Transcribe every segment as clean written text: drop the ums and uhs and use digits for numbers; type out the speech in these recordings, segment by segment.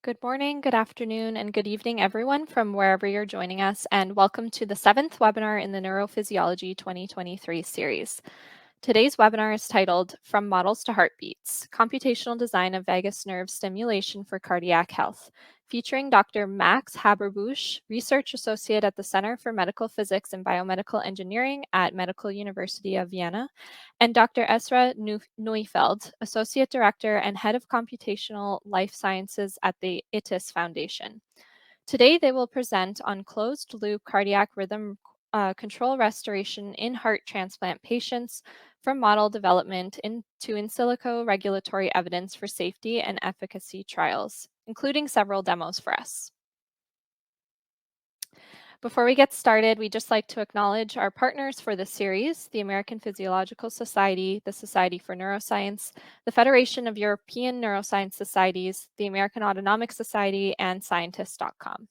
Good morning, good afternoon, and good evening, everyone, from wherever you're joining us, and welcome to the 7th webinar in the Neurophysiology 2023 series. Today's webinar is titled From Models to Heartbeats, Computational Design of Vagus Nerve Stimulation for Cardiac Health, featuring Dr. Max Haberbusch, Research Associate at the Center for Medical Physics and Biomedical Engineering at Medical University of Vienna, and Dr. Esra Neufeld, Associate Director and Head of Computational Life Sciences at the ITIS Foundation. Today, they will present on closed-loop cardiac rhythm control restoration in heart transplant patients from model development into in silico regulatory evidence for safety and efficacy trials, including several demos for us. Before we get started, we'd just like to acknowledge our partners for this series, the American Physiological Society, the Society for Neuroscience, the Federation of European Neuroscience Societies, the American Autonomic Society, and Scientist.com.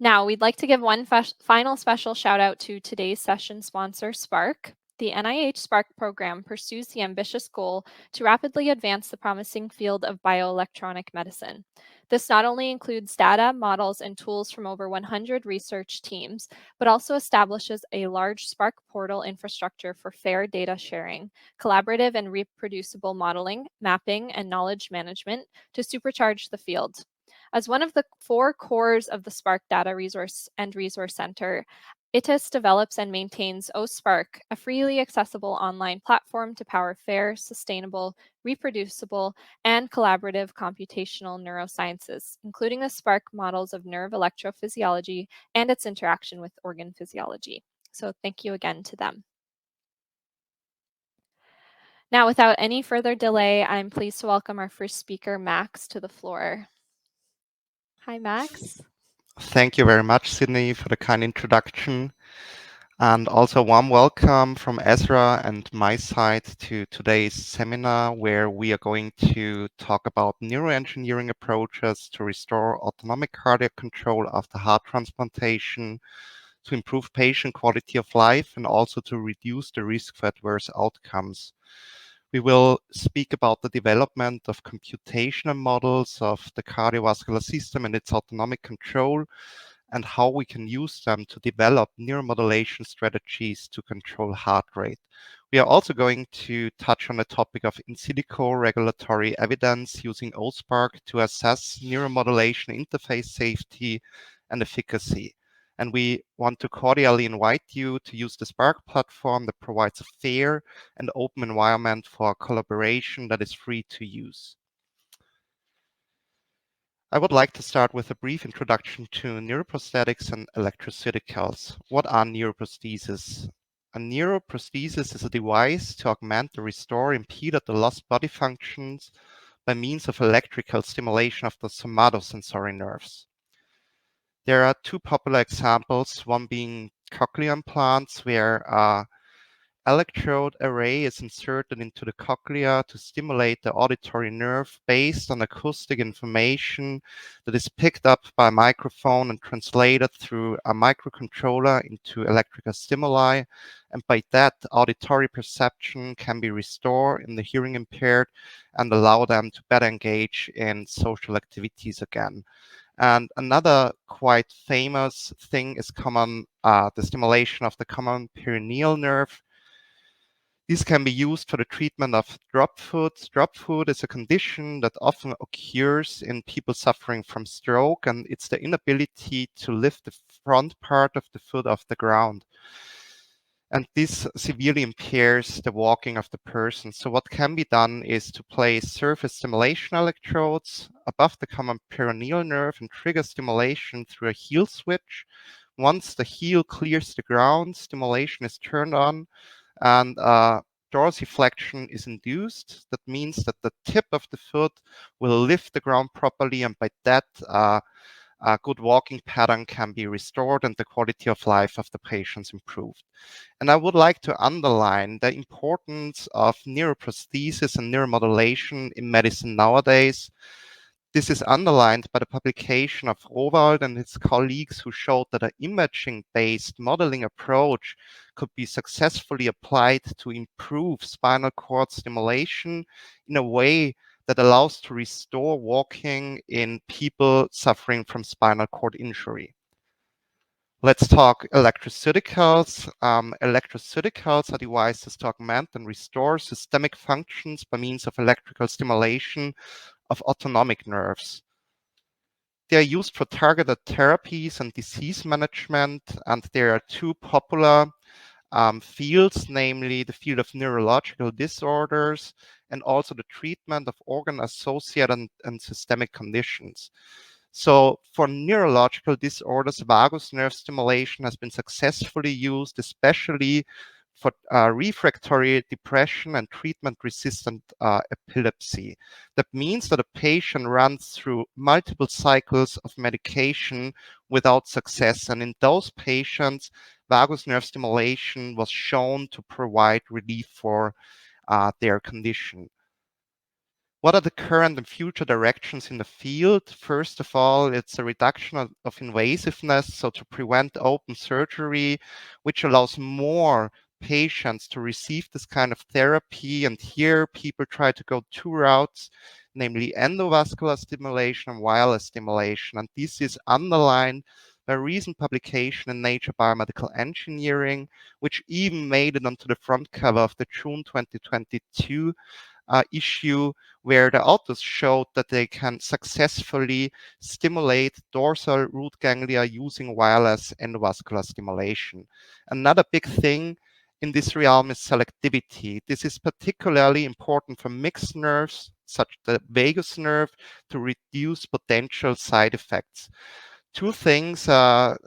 Now, we'd like to give one final special shout out to today's session sponsor, SPARC. The NIH SPARC program pursues the ambitious goal to rapidly advance the promising field of bioelectronic medicine. This not only includes data, models, and tools from over 100 research teams, but also establishes a large SPARC portal infrastructure for fair data sharing, collaborative and reproducible modeling, mapping, and knowledge management to supercharge the field. As one of the 4 cores of the SPARC Data Resource and Resource Center, ITIS develops and maintains OSPARC, a freely accessible online platform to power fair, sustainable, reproducible, and collaborative computational neurosciences, including the SPARC models of nerve electrophysiology and its interaction with organ physiology. So thank you again to them. Now, without any further delay, I'm pleased to welcome our first speaker, Max, to the floor. Hi, Max. Thank you very much, Sydney, for the kind introduction. And also warm welcome from Esra and my side to today's seminar, where we are going to talk about neuroengineering approaches to restore autonomic cardiac control after heart transplantation, to improve patient quality of life, and also to reduce the risk for adverse outcomes. We will speak about the development of computational models of the cardiovascular system and its autonomic control, and how we can use them to develop neuromodulation strategies to control heart rate. We are also going to touch on the topic of in silico regulatory evidence using OSPARC to assess neuromodulation interface safety and efficacy. And we want to cordially invite you to use the SPARC platform that provides a fair and open environment for collaboration that is free to use. I would like to start with a brief introduction to neuroprosthetics and electroceuticals. What are neuroprostheses? A neuroprosthesis is a device to augment or restore impeded or lost body functions by means of electrical stimulation of the somatosensory nerves. There are 2 popular examples, one being cochlear implants, where electrode array is inserted into the cochlea to stimulate the auditory nerve based on acoustic information that is picked up by a microphone and translated through a microcontroller into electrical stimuli. And by that, auditory perception can be restored in the hearing impaired and allow them to better engage in social activities again. And another quite famous thing is the stimulation of the common perineal nerve. These can be used for the treatment of drop foot. Drop foot is a condition that often occurs in people suffering from stroke, and it's the inability to lift the front part of the foot off the ground. And this severely impairs the walking of the person. So what can be done is to place surface stimulation electrodes above the common perineal nerve and trigger stimulation through a heel switch. Once the heel clears the ground, stimulation is turned on, and dorsiflexion is induced. That means that the tip of the foot will lift the ground properly, and by that, a good walking pattern can be restored and the quality of life of the patients improved. And I would like to underline the importance of neuroprosthesis and neuromodulation in medicine nowadays. This is underlined by the publication of Rowald and his colleagues, who showed that an imaging-based modeling approach could be successfully applied to improve spinal cord stimulation in a way that allows to restore walking in people suffering from spinal cord injury. Let's talk electroceuticals. Electroceuticals are devices to augment and restore systemic functions by means of electrical stimulation of autonomic nerves. They are used for targeted therapies and disease management, and there are two popular fields, namely the field of neurological disorders and also the treatment of organ-associated and systemic conditions. So for neurological disorders, vagus nerve stimulation has been successfully used, especially for refractory depression and treatment-resistant epilepsy. That means that a patient runs through multiple cycles of medication without success. And in those patients, vagus nerve stimulation was shown to provide relief for their condition. What are the current and future directions in the field? First of all, it's a reduction of invasiveness, so to prevent open surgery, which allows more patients to receive this kind of therapy. And here people try to go two routes, namely endovascular stimulation and wireless stimulation. And this is underlined by a recent publication in Nature Biomedical Engineering, which even made it onto the front cover of the June 2022 issue, where the authors showed that they can successfully stimulate dorsal root ganglia using wireless endovascular stimulation. Another big thing in this realm is selectivity. This is particularly important for mixed nerves, such as the vagus nerve, to reduce potential side effects. Two things are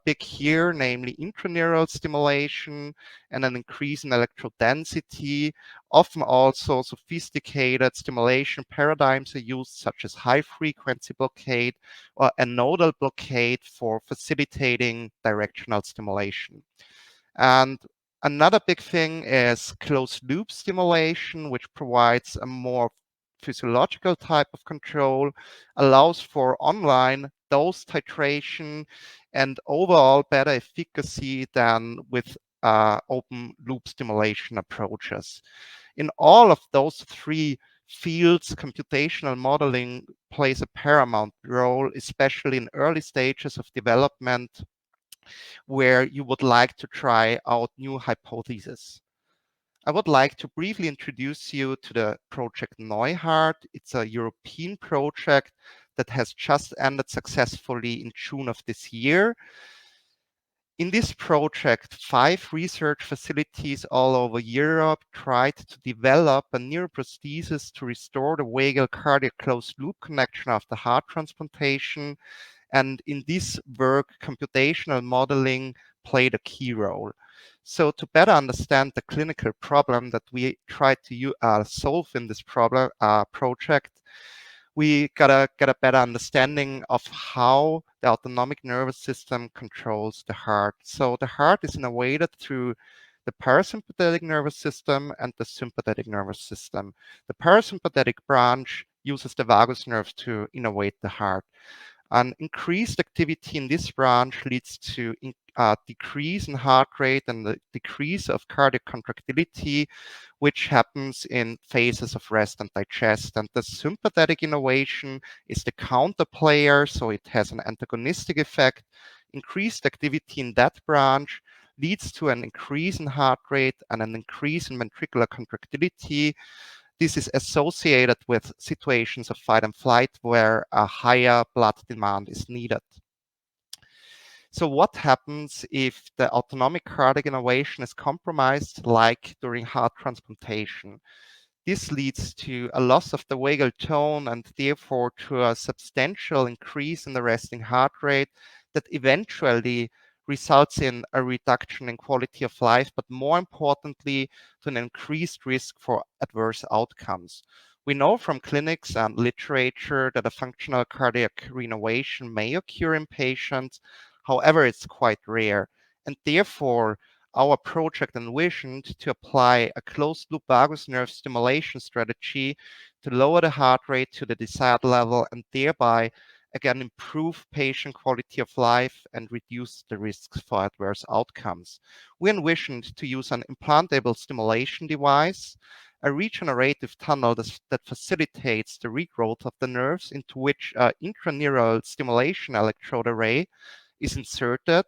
big here, namely intraneural stimulation and an increase in electrode density. Often also sophisticated stimulation paradigms are used, such as high-frequency blockade or a nodal blockade for facilitating directional stimulation. And another big thing is closed-loop stimulation, which provides a more physiological type of control, allows for online dose titration, and overall better efficacy than with open loop stimulation approaches. In all of those three fields, computational modeling plays a paramount role, especially in early stages of development where you would like to try out new hypotheses. I would like to briefly introduce you to the project NeuHeart. It's a European project that has just ended successfully in June of this year. In this project, 5 research facilities all over Europe tried to develop a neuroprosthesis to restore the vagal cardiac closed loop connection after heart transplantation. And in this work, computational modeling played a key role. So to better understand the clinical problem that we tried to solve in this project, we gotta get a better understanding of how the autonomic nervous system controls the heart. So the heart is innervated through the parasympathetic nervous system and the sympathetic nervous system. The parasympathetic branch uses the vagus nerve to innervate the heart. An increased activity in this branch leads to decrease in heart rate and the decrease of cardiac contractility, which happens in phases of rest and digest. And the sympathetic innervation is the counter player, so it has an antagonistic effect. Increased activity in that branch leads to an increase in heart rate and an increase in ventricular contractility. This is associated with situations of fight and flight where a higher blood demand is needed. So what happens if the autonomic cardiac innervation is compromised, like during heart transplantation? This leads to a loss of the vagal tone and therefore to a substantial increase in the resting heart rate that eventually results in a reduction in quality of life, but more importantly, to an increased risk for adverse outcomes. We know from clinics and literature that a functional cardiac renovation may occur in patients. However, it's quite rare. And therefore, our project envisioned to apply a closed-loop vagus nerve stimulation strategy to lower the heart rate to the desired level and thereby, again, improve patient quality of life and reduce the risks for adverse outcomes. We envisioned to use an implantable stimulation device a regenerative tunnel that facilitates the regrowth of the nerves, into which intraneural stimulation electrode array is inserted,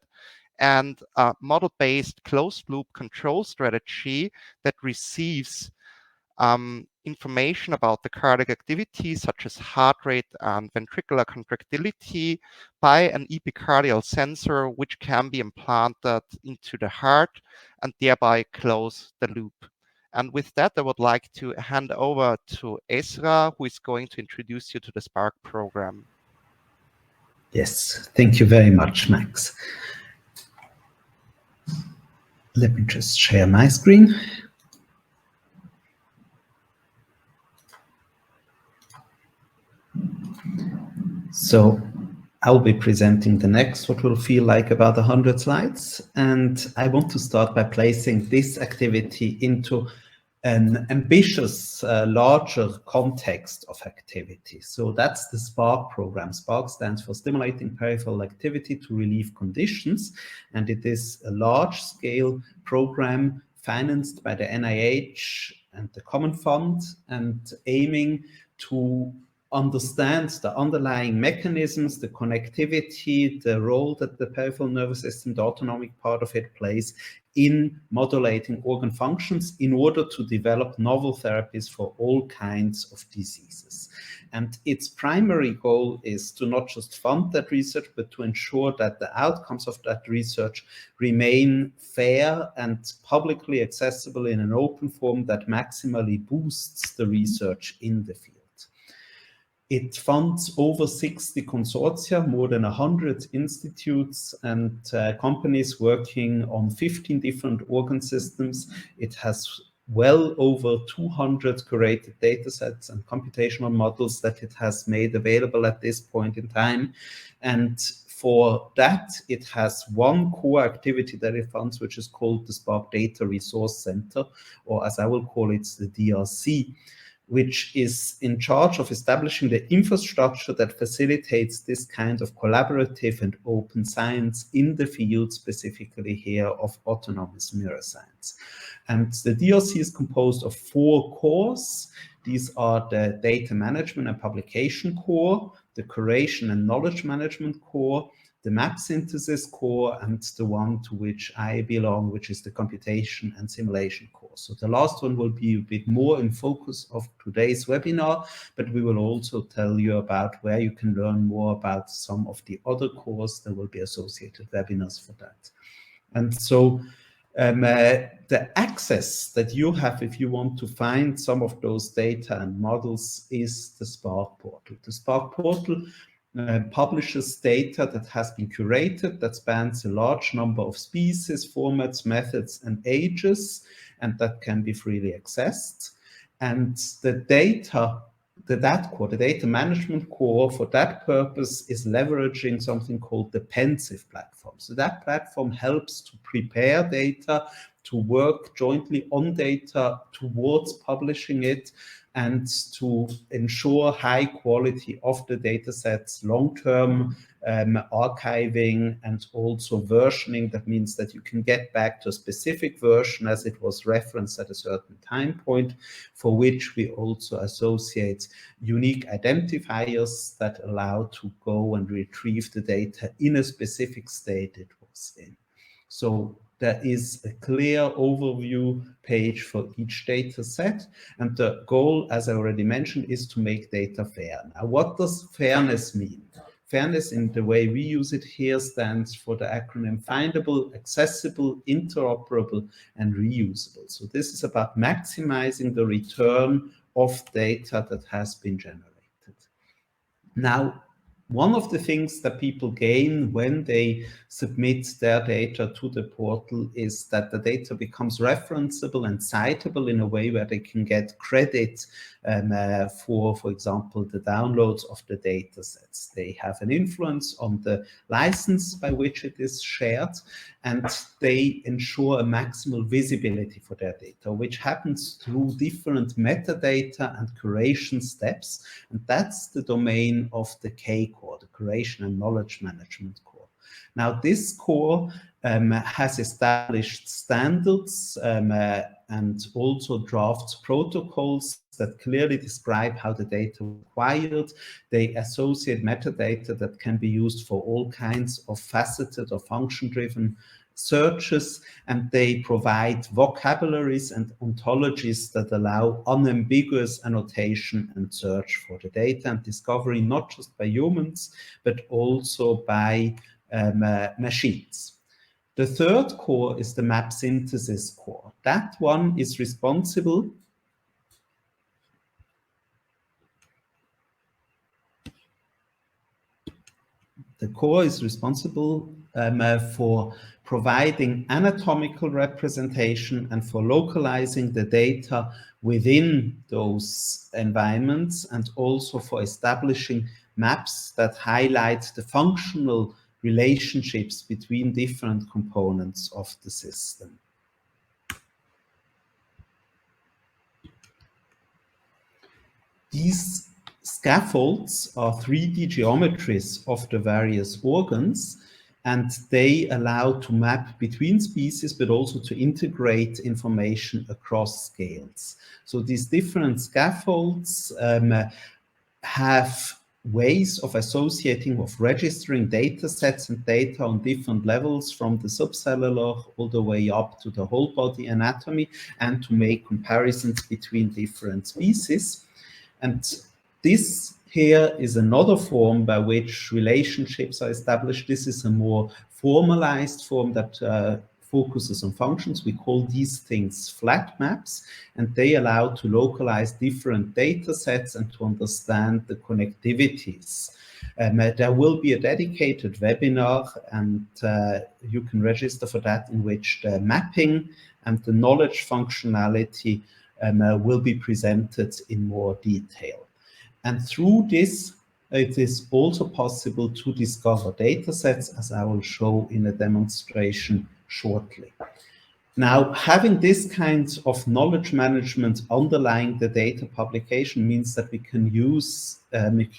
and a model-based closed-loop control strategy that receives information about the cardiac activity, such as heart rate and ventricular contractility, by an epicardial sensor, which can be implanted into the heart and thereby close the loop. And with that, I would like to hand over to Esra, who is going to introduce you to the SPARC program. Yes, thank you very much, Max. Let me just share my screen. So I'll be presenting the next, what will feel like about 100 slides. And I want to start by placing this activity into an ambitious, larger context of activity. So that's the SPARC program. SPARC stands for Stimulating Peripheral Activity to Relieve Conditions. And it is a large-scale program financed by the NIH and the Common Fund, and aiming to understand the underlying mechanisms, the connectivity, the role that the peripheral nervous system, the autonomic part of it, plays in modulating organ functions in order to develop novel therapies for all kinds of diseases. And its primary goal is to not just fund that research, but to ensure that the outcomes of that research remain fair and publicly accessible in an open form that maximally boosts the research in the field. It funds over 60 consortia, more than 100 institutes and companies working on 15 different organ systems. It has well over 200 curated data sets and computational models that it has made available at this point in time. And for that, it has one core activity that it funds, which is called the SPARC Data Resource Center, or as I will call it, the DRC, which is in charge of establishing the infrastructure that facilitates this kind of collaborative and open science in the field, specifically here of autonomous neuroscience. And the DRC is composed of 4 cores. These are the data management and publication core, the curation and knowledge management core, the map synthesis core, and the one to which I belong, which is the computation and simulation core. So the last one will be a bit more in focus of today's webinar, but we will also tell you about where you can learn more about some of the other cores. There will be associated webinars for that. And so the access that you have if you want to find some of those data and models is the SPARC portal. The SPARC portal publishes data that has been curated, that spans a large number of species, formats, methods, and ages, and that can be freely accessed. And the data, the data management core, for that purpose is leveraging something called the Pensive platform. So that platform helps to prepare data, to work jointly on data towards publishing it, and to ensure high quality of the data sets, long-term archiving, and also versioning. That means that you can get back to a specific version as it was referenced at a certain time point, for which we also associate unique identifiers that allow to go and retrieve the data in a specific state it was in. So there is a clear overview page for each data set. And the goal, as I already mentioned, is to make data fair. Now, what does fairness mean? Fairness, in the way we use it here, stands for the acronym findable, accessible, interoperable, and reusable. So this is about maximizing the return of data that has been generated. Now, one of the things that people gain when they submit their data to the portal is that the data becomes referenceable and citable in a way where they can get credit for example, the downloads of the data sets. They have an influence on the license by which it is shared, and they ensure a maximal visibility for their data, which happens through different metadata and curation steps. And that's the domain of the K core, the curation and knowledge management core. Now, this core has established standards and also drafts protocols that clearly describe how the data was acquired. They associate metadata that can be used for all kinds of faceted or function-driven searches, and they provide vocabularies and ontologies that allow unambiguous annotation and search for the data and discovery, not just by humans, but also by machines. The third core is the map synthesis core. That one is responsible for providing anatomical representation and for localizing the data within those environments, and also for establishing maps that highlight the functional relationships between different components of the system. These scaffolds are 3D geometries of the various organs, and they allow to map between species, but also to integrate information across scales. So these different scaffolds have ways of associating, of registering data sets and data on different levels, from the subcellular all the way up to the whole body anatomy, and to make comparisons between different species. And this here is another form by which relationships are established. This is a more formalized form that focuses on functions. We call these things flat maps, and they allow to localize different data sets and to understand the connectivities. There will be a dedicated webinar, and you can register for that, in which the mapping and the knowledge functionality will be presented in more detail. And through this, it is also possible to discover data sets, as I will show in a demonstration shortly. Now, having this kind of knowledge management underlying the data publication means that we can use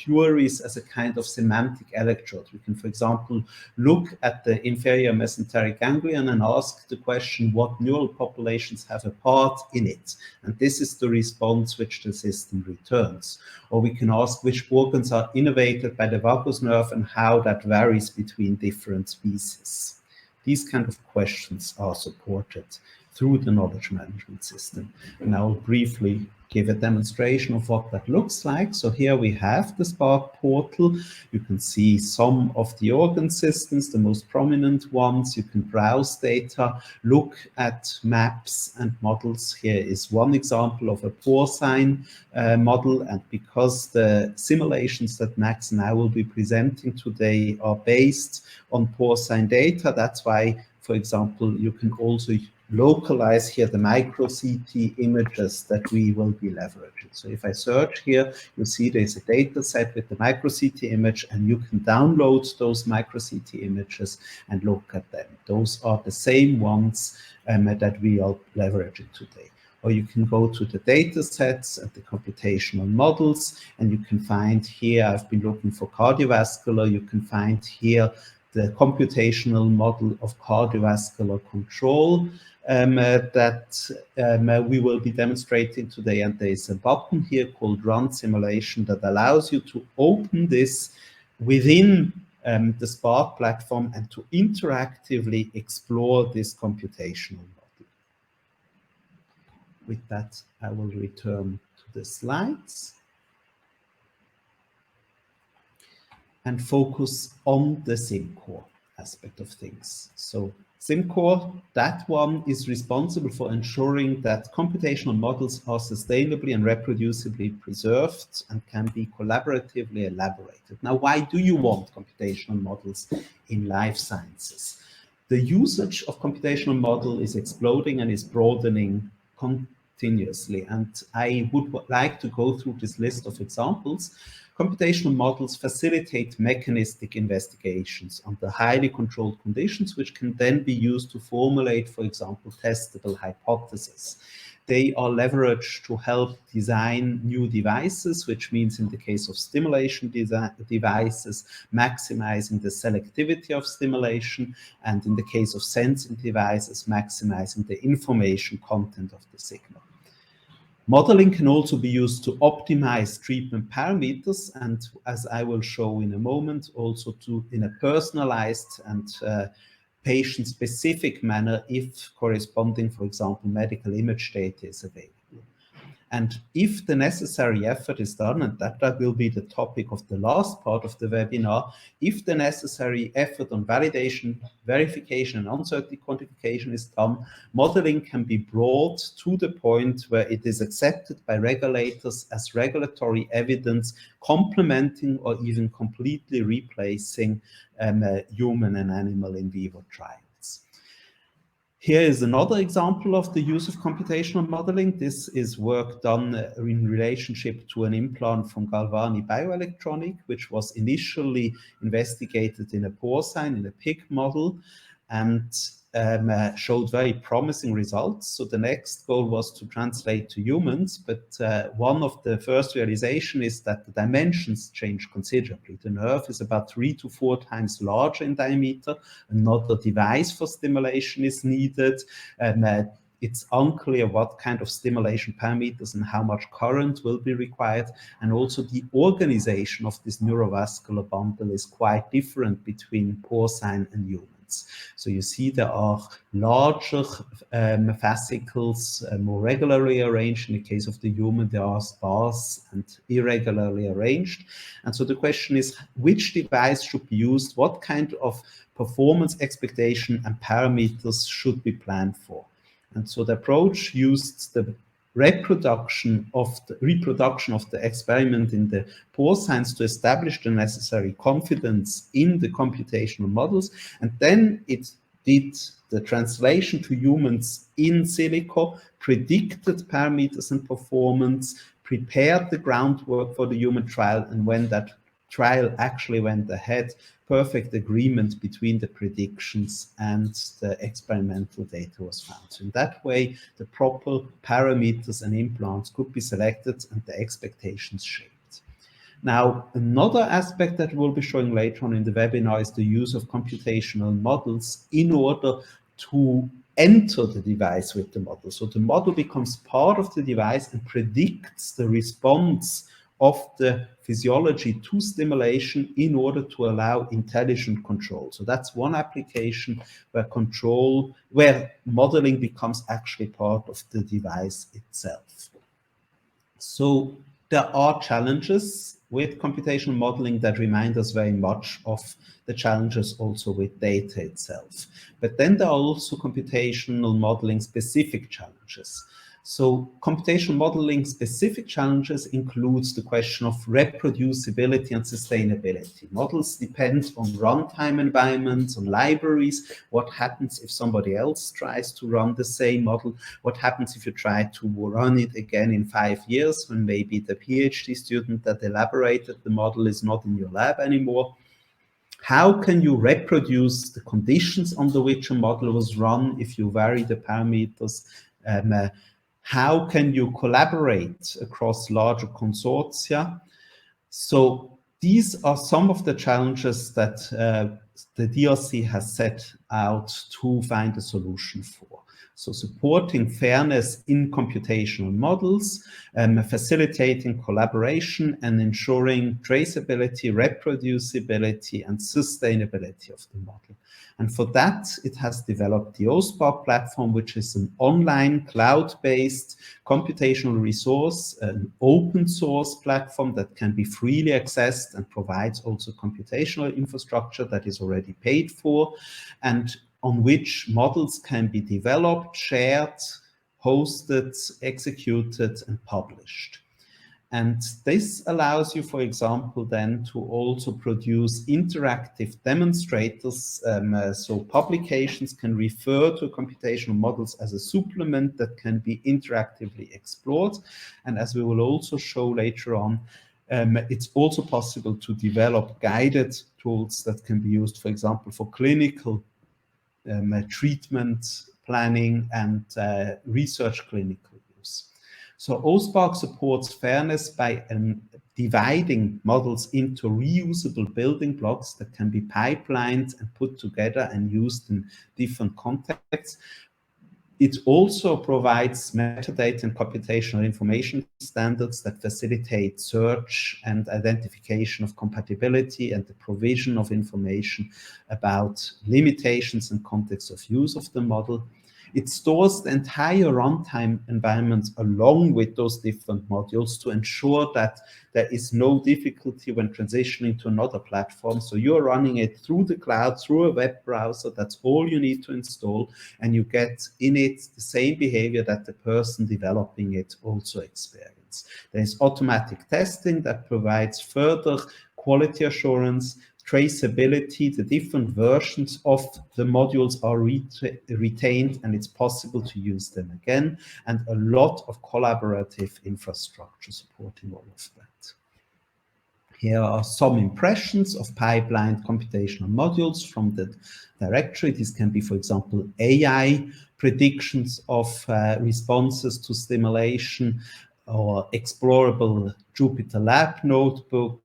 queries as a kind of semantic electrode. We can, for example, look at the inferior mesenteric ganglion and ask the question, what neural populations have a part in it? And this is the response which the system returns. Or we can ask which organs are innervated by the vagus nerve and how that varies between different species. These kind of questions are supported through the knowledge management system. And I'll briefly give a demonstration of what that looks like. So here we have the SPARC portal. You can see some of the organ systems, the most prominent ones. You can browse data, look at maps and models. Here is one example of a porcine model. And because the simulations that Max and I will be presenting today are based on porcine data, that's why, for example, you can also localize here the micro CT images that we will be leveraging. So if I search here, you'll see there's a data set with the micro CT image, and you can download those micro CT images and look at them. Those are the same ones that we are leveraging today. Or you can go to the data sets and the computational models, and you can find here, I've been looking for cardiovascular, you can find here the computational model of cardiovascular control that we will be demonstrating today. And there is a button here called Run Simulation that allows you to open this within the SPARC platform and to interactively explore this computational model. With that, I will return to the slides and focus on the SimCore aspect of things. So SimCore, that one is responsible for ensuring that computational models are sustainably and reproducibly preserved and can be collaboratively elaborated. Now, why do you want computational models in life sciences? The usage of computational model is exploding and is broadening continuously. And I would like to go through this list of examples. Computational models facilitate mechanistic investigations under highly controlled conditions, which can then be used to formulate, for example, testable hypotheses. they are leveraged to help design new devices, which means in the case of stimulation devices, maximizing the selectivity of stimulation, and in the case of sensing devices, maximizing the information content of the signal. Modeling can also be used to optimize treatment parameters, and as I will show in a moment, also to in a personalized and patient-specific manner if corresponding, for example, medical image data is available. And if the necessary effort is done, and that will be the topic of the last part of the webinar, if the necessary effort on validation, verification, and uncertainty quantification is done, modeling can be brought to the point where it is accepted by regulators as regulatory evidence, complementing or even completely replacing human and animal in vivo trials. Here is another example of the use of computational modeling. This is work done in relationship to an implant from Galvani Bioelectronic, which was initially investigated in a porcine, in a pig model, and showed very promising results. So the next goal was to translate to humans, but one of the first realization is that the dimensions change considerably. The nerve is about 3 to 4 times larger in diameter. Another device for stimulation is needed. It's unclear what kind of stimulation parameters and how much current will be required. And also the organization of this neurovascular bundle is quite different between porcine and human. So you see there are larger fascicles, more regularly arranged. In the case of the human, they are sparse and irregularly arranged. And so the question is, which device should be used? What kind of performance expectation and parameters should be planned for? And so the approach used the reproduction of the experiment in the porcines to establish the necessary confidence in the computational models, and then it did the translation to humans in silico, predicted parameters and performance, prepared the groundwork for the human trial, and when that trial actually went ahead, perfect agreement between the predictions and the experimental data was found. So in that way, the proper parameters and implants could be selected and the expectations shaped. Now, another aspect that we'll be showing later on in the webinar is the use of computational models in order to enter the device with the model. So the model becomes part of the device and predicts the response of the physiology to stimulation in order to allow intelligent control. So that's one application where modeling becomes actually part of the device itself. So there are challenges with computational modeling that remind us very much of the challenges also with data itself. But then there are also computational modeling specific challenges. So computational modeling specific challenges includes the question of reproducibility and sustainability. Models depend on runtime environments, on libraries. What happens if somebody else tries to run the same model? What happens if you try to run it again in 5 years when maybe the PhD student that elaborated the model is not in your lab anymore? How can you reproduce the conditions under which a model was run if you vary the parameters? How can you collaborate across larger consortia? So these are some of the challenges that the DRC has set out to find a solution for. So supporting fairness in computational models, facilitating collaboration, and ensuring traceability, reproducibility, and sustainability of the model. And for that, it has developed the SPARC platform, which is an online cloud-based computational resource, an open source platform that can be freely accessed and provides also computational infrastructure that is already paid for, and on which models can be developed, shared, hosted, executed, and published. And this allows you, for example, then to also produce interactive demonstrators. So publications can refer to computational models as a supplement that can be interactively explored. And as we will also show later on, it's also possible to develop guided tools that can be used, for example, for clinical treatment planning and research clinical use. So OSPARC supports fairness by dividing models into reusable building blocks that can be pipelined and put together and used in different contexts. It also provides metadata and computational information standards that facilitate search and identification of compatibility and the provision of information about limitations and context of use of the model. It stores the entire runtime environment along with those different modules to ensure that there is no difficulty when transitioning to another platform. So you're running it through the cloud, through a web browser. That's all you need to install. And you get in it the same behavior that the person developing it also experienced. There's automatic testing that provides further quality assurance, traceability. The different versions of the modules are retained, and it's possible to use them again, and a lot of collaborative infrastructure supporting all of that. Here are some impressions of pipelined computational modules from the directory. This can be, for example, AI predictions of responses to stimulation, or explorable Jupyter Lab notebooks,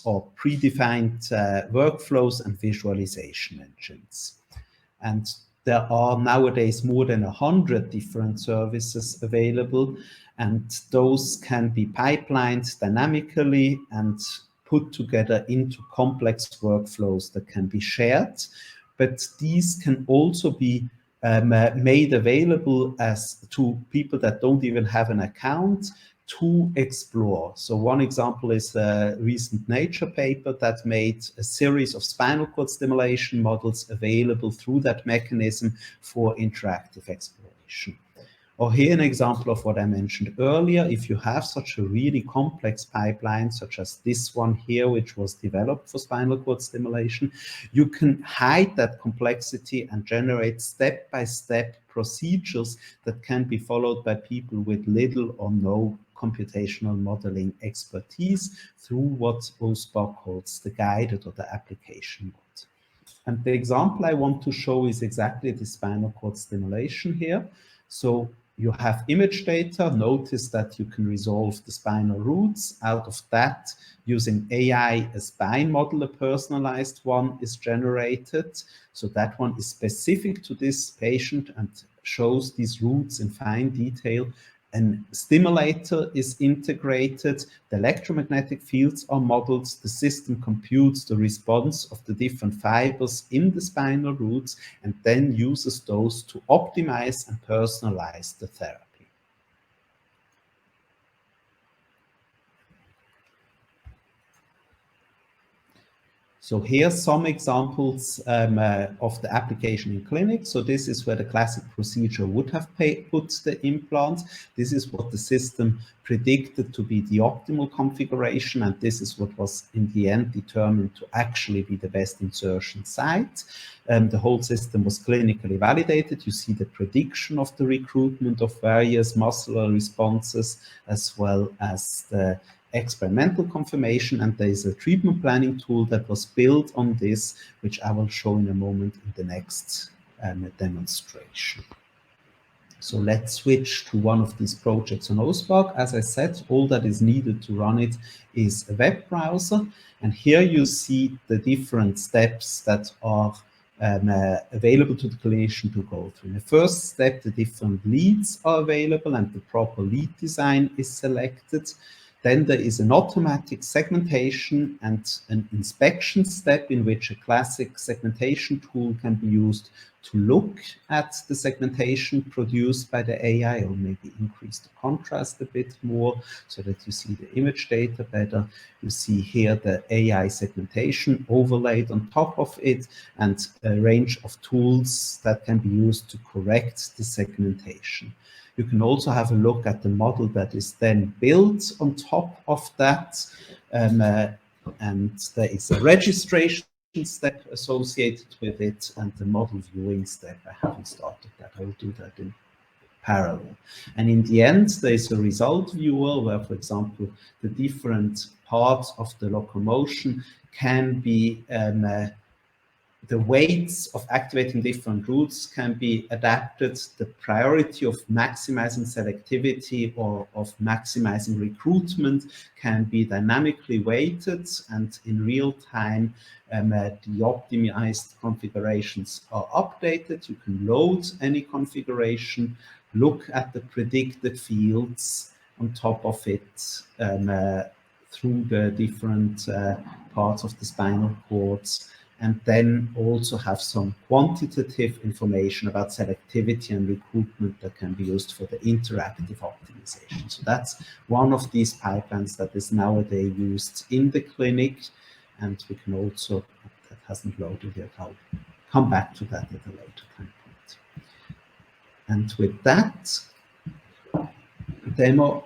or predefined workflows and visualization engines. And there are nowadays more than 100 different services available, and those can be pipelined dynamically and put together into complex workflows that can be shared. But these can also be made available as to people that don't even have an account to explore. So one example is a recent Nature paper that made a series of spinal cord stimulation models available through that mechanism for interactive exploration. Or here an example of what I mentioned earlier. If you have such a really complex pipeline, such as this one here, which was developed for spinal cord stimulation, you can hide that complexity and generate step-by-step procedures that can be followed by people with little or no computational modeling expertise through what OSPARC calls the guided or the application mode. And the example I want to show is exactly the spinal cord stimulation here. So you have image data. Notice that you can resolve the spinal roots. Out of that, using AI, a spine model, a personalized one, is generated. So that one is specific to this patient and shows these roots in fine detail. An stimulator is integrated, the electromagnetic fields are modeled, the system computes the response of the different fibers in the spinal roots and then uses those to optimize and personalize the therapy. So here's some examples of the application in clinic. So this is where the classic procedure would have put the implant. This is what the system predicted to be the optimal configuration, and this is what was in the end determined to actually be the best insertion site. The whole system was clinically validated. You see the prediction of the recruitment of various muscular responses, as well as the experimental confirmation, and there is a treatment planning tool that was built on this, which I will show in a moment in the next demonstration. So let's switch to one of these projects on OSPARC. As I said, all that is needed to run it is a web browser, and here you see the different steps that are available to the clinician to go through. In the first step, the different leads are available and the proper lead design is selected. Then there is an automatic segmentation and an inspection step in which a classic segmentation tool can be used to look at the segmentation produced by the AI, or maybe increase the contrast a bit more so that you see the image data better. You see here the AI segmentation overlaid on top of it and a range of tools that can be used to correct the segmentation. You can also have a look at the model that is then built on top of that, and there is a registration step associated with it and the model viewing step. I haven't started that. I will do that in parallel. And in the end, there is a result viewer where, for example, the different parts of the locomotion can be the weights of activating different routes can be adapted. The priority of maximizing selectivity or of maximizing recruitment can be dynamically weighted, and in real time, the optimized configurations are updated. You can load any configuration, look at the predicted fields on top of it through the different parts of the spinal cords, and then also have some quantitative information about selectivity and recruitment that can be used for the interactive optimization. So that's one of these pipelines that is nowadays used in the clinic, and we can also, that hasn't loaded yet, I'll come back to that at a later time point. And with that demo,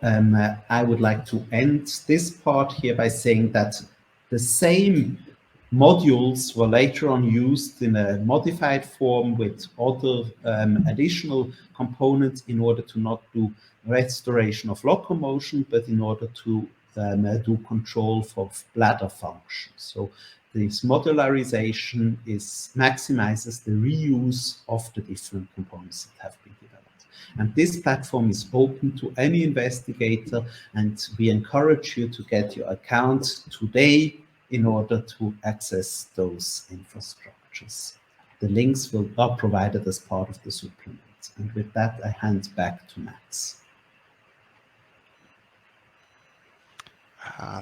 I would like to end this part here by saying that the same modules were later on used in a modified form with other additional components in order to not do restoration of locomotion, but in order to do control for bladder function. So this modularization maximizes the reuse of the different components that have been developed. And this platform is open to any investigator, and we encourage you to get your account today in order to access those infrastructures. The links are provided as part of the supplement. And with that, I hand back to Max.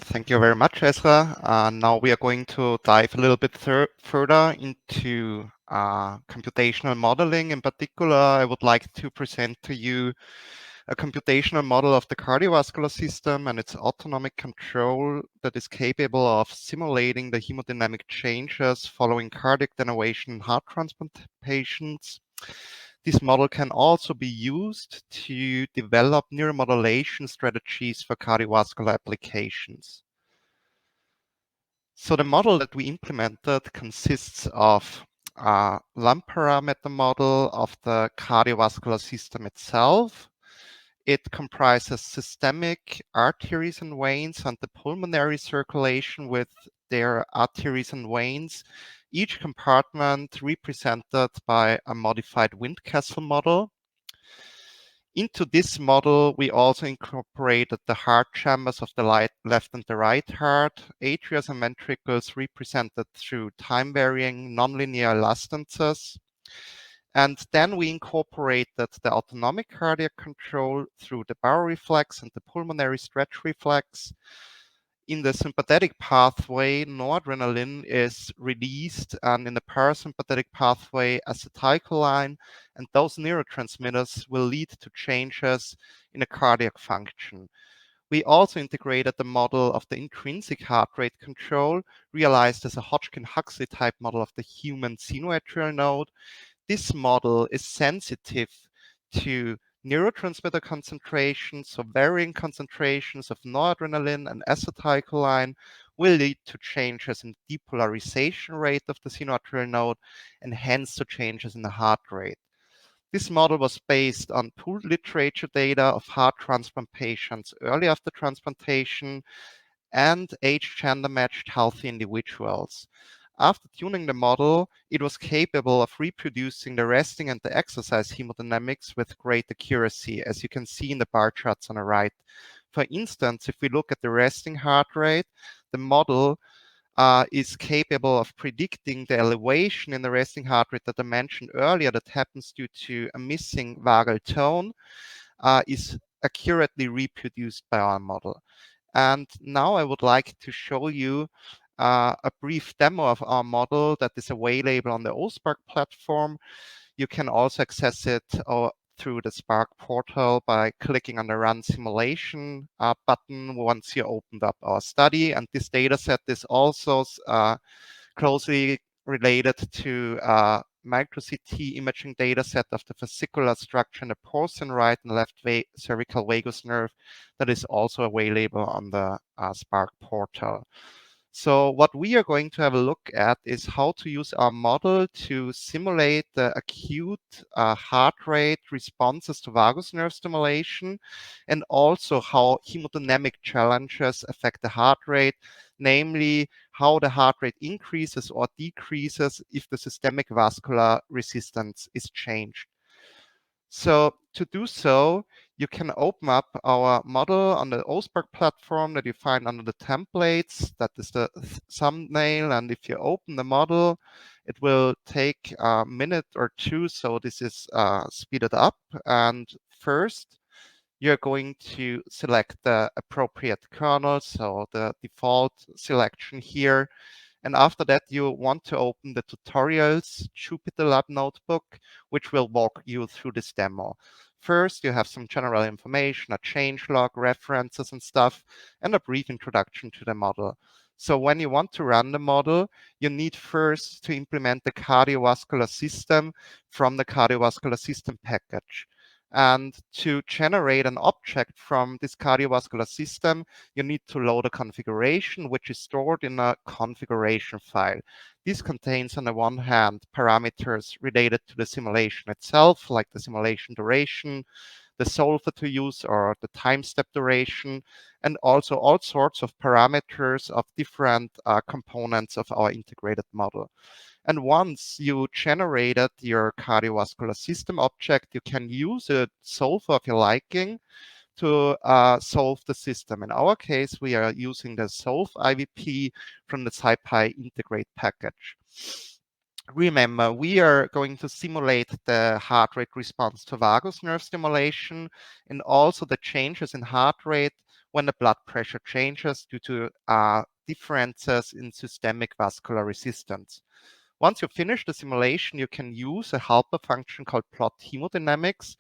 Thank you very much, Esra. Now we are going to dive a little bit further into computational modeling. In particular, I would like to present to you a computational model of the cardiovascular system and its autonomic control that is capable of simulating the hemodynamic changes following cardiac denervation in heart transplant patients. This model can also be used to develop neuromodulation strategies for cardiovascular applications. So the model that we implemented consists of a lump parameter model of the cardiovascular system itself. It comprises systemic arteries and veins and the pulmonary circulation with their arteries and veins, each compartment represented by a modified Windkessel model. Into this model, we also incorporated the heart chambers of the left and the right heart, atria and ventricles represented through time-varying nonlinear elastances. And then we incorporated the autonomic cardiac control through the baroreflex and the pulmonary stretch reflex. In the sympathetic pathway, noradrenaline is released, and in the parasympathetic pathway, acetylcholine, and those neurotransmitters will lead to changes in the cardiac function. We also integrated the model of the intrinsic heart rate control, realized as a Hodgkin-Huxley type model of the human sinoatrial node. This model is sensitive to neurotransmitter concentrations, so varying concentrations of noradrenaline and acetylcholine will lead to changes in depolarization rate of the sinoatrial node and hence to changes in the heart rate. This model was based on pooled literature data of heart transplant patients early after transplantation and age-gender matched healthy individuals. After tuning the model, it was capable of reproducing the resting and the exercise hemodynamics with great accuracy, as you can see in the bar charts on the right. For instance, if we look at the resting heart rate, the model is capable of predicting the elevation in the resting heart rate that I mentioned earlier that happens due to a missing vagal tone, is accurately reproduced by our model. And now I would like to show you a brief demo of our model that is available on the SPARC platform. You can also access it through the SPARC portal by clicking on the Run Simulation button once you opened up our study. And this data set is also closely related to micro-CT imaging data set of the fascicular structure in the porcine right and left cervical vagus nerve that is also available on the SPARC portal. So what we are going to have a look at is how to use our model to simulate the acute heart rate responses to vagus nerve stimulation, and also how hemodynamic challenges affect the heart rate, namely how the heart rate increases or decreases if the systemic vascular resistance is changed. So to do so, you can open up our model on the SPARC platform that you find under the templates. That is the thumbnail. And if you open the model, it will take a minute or two. So this is speeded up. And first, you're going to select the appropriate kernel. So the default selection here. And after that, you want to open the tutorials Jupyter Lab notebook, which will walk you through this demo. First, you have some general information, a changelog, references and stuff, and a brief introduction to the model. So when you want to run the model, you need first to implement the cardiovascular system from the cardiovascular system package. And to generate an object from this cardiovascular system, you need to load a configuration, which is stored in a configuration file. This contains, on the one hand, parameters related to the simulation itself, like the simulation duration, the solver to use, or the time step duration, and also all sorts of parameters of different components of our integrated model. And once you generated your cardiovascular system object, you can use a solver of your liking to solve the system. In our case, we are using the solve IVP from the SciPy integrate package. Remember, we are going to simulate the heart rate response to vagus nerve stimulation and also the changes in heart rate when the blood pressure changes due to differences in systemic vascular resistance. Once you finish the simulation, you can use a helper function called plot hemodynamics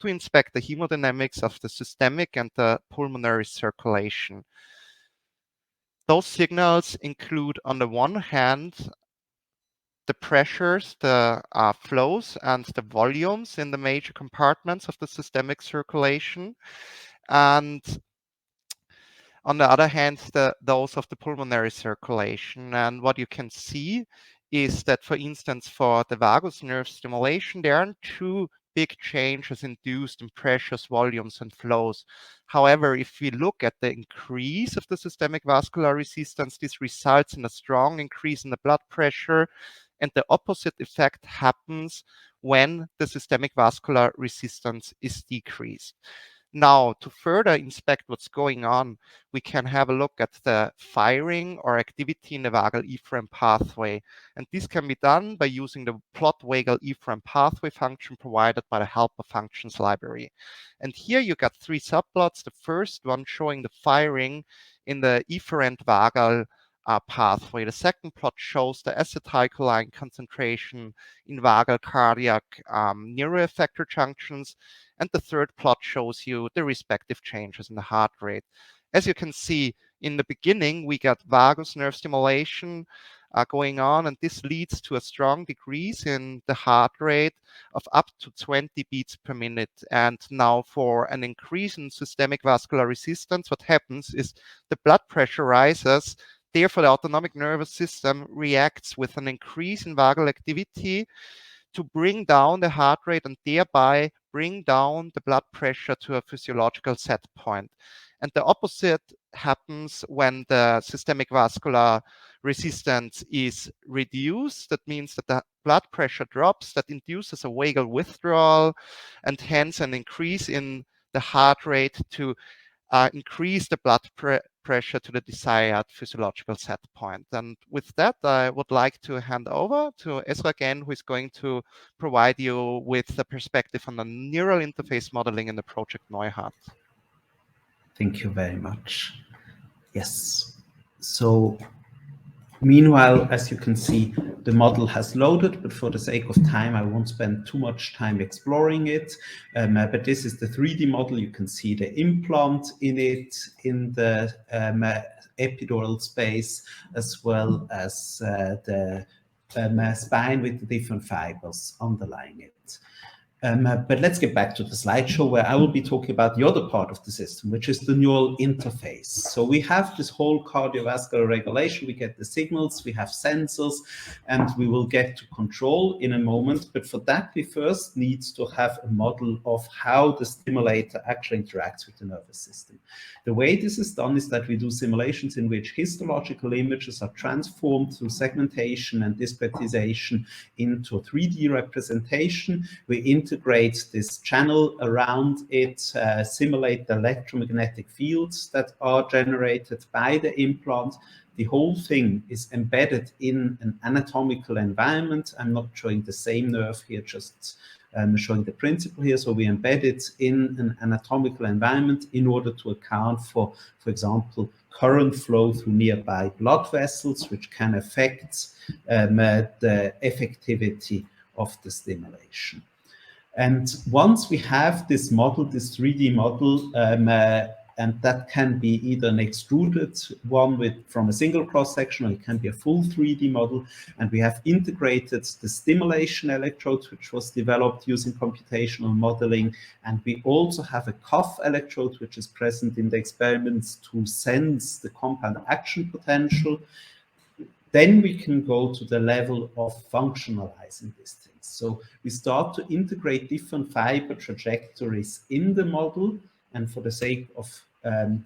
to inspect the hemodynamics of the systemic and the pulmonary circulation. Those signals include, on the one hand, the pressures, the flows, and the volumes in the major compartments of the systemic circulation. And on the other hand, those of the pulmonary circulation. And what you can see is that, for instance, for the vagus nerve stimulation, there aren't two big changes induced in pressures, volumes, and flows. However, if we look at the increase of the systemic vascular resistance, this results in a strong increase in the blood pressure, and the opposite effect happens when the systemic vascular resistance is decreased. Now, to further inspect what's going on, we can have a look at the firing or activity in the vagal efferent pathway. And this can be done by using the plot vagal efferent pathway function provided by the helper functions library. And here you got three subplots. The first one showing the firing in the efferent vagal pathway. The second plot shows the acetylcholine concentration in vagal cardiac neuroeffector junctions. And the third plot shows you the respective changes in the heart rate. As you can see, in the beginning, we got vagus nerve stimulation going on, and this leads to a strong decrease in the heart rate of up to 20 beats per minute. And now for an increase in systemic vascular resistance, what happens is the blood pressure rises. Therefore, the autonomic nervous system reacts with an increase in vagal activity to bring down the heart rate and thereby bring down the blood pressure to a physiological set point. And the opposite happens when the systemic vascular resistance is reduced. That means that the blood pressure drops. That induces a vagal withdrawal and hence an increase in the heart rate to increase the blood pressure to the desired physiological set point. And with that, I would like to hand over to Esra again, who is going to provide you with the perspective on the neural interface modeling in the project NeuHeart. Thank you very much. Yes. So meanwhile, as you can see, the model has loaded, but for the sake of time, I won't spend too much time exploring it. But this is the 3D model. You can see the implant in it, in the epidural space, as well as the spine with the different fibers underlying it. But let's get back to the slideshow where I will be talking about the other part of the system, which is the neural interface. So we have this whole cardiovascular regulation, we get the signals, we have sensors, and we will get to control in a moment. But for that, we first need to have a model of how the stimulator actually interacts with the nervous system. The way this is done is that we do simulations in which histological images are transformed through segmentation and discretization into a 3D representation. We integrate this channel around it, simulate the electromagnetic fields that are generated by the implant. The whole thing is embedded in an anatomical environment. I'm not showing the same nerve here, just showing the principle here. So we embed it in an anatomical environment in order to account for example, current flow through nearby blood vessels, which can affect the effectivity of the stimulation. And once we have this model, this 3D model, and that can be either an extruded one from a single cross-section, or it can be a full 3D model, and we have integrated the stimulation electrode, which was developed using computational modeling, and we also have a cuff electrode, which is present in the experiments to sense the compound action potential. Then we can go to the level of functionalizing these things. So we start to integrate different fiber trajectories in the model. And for the sake of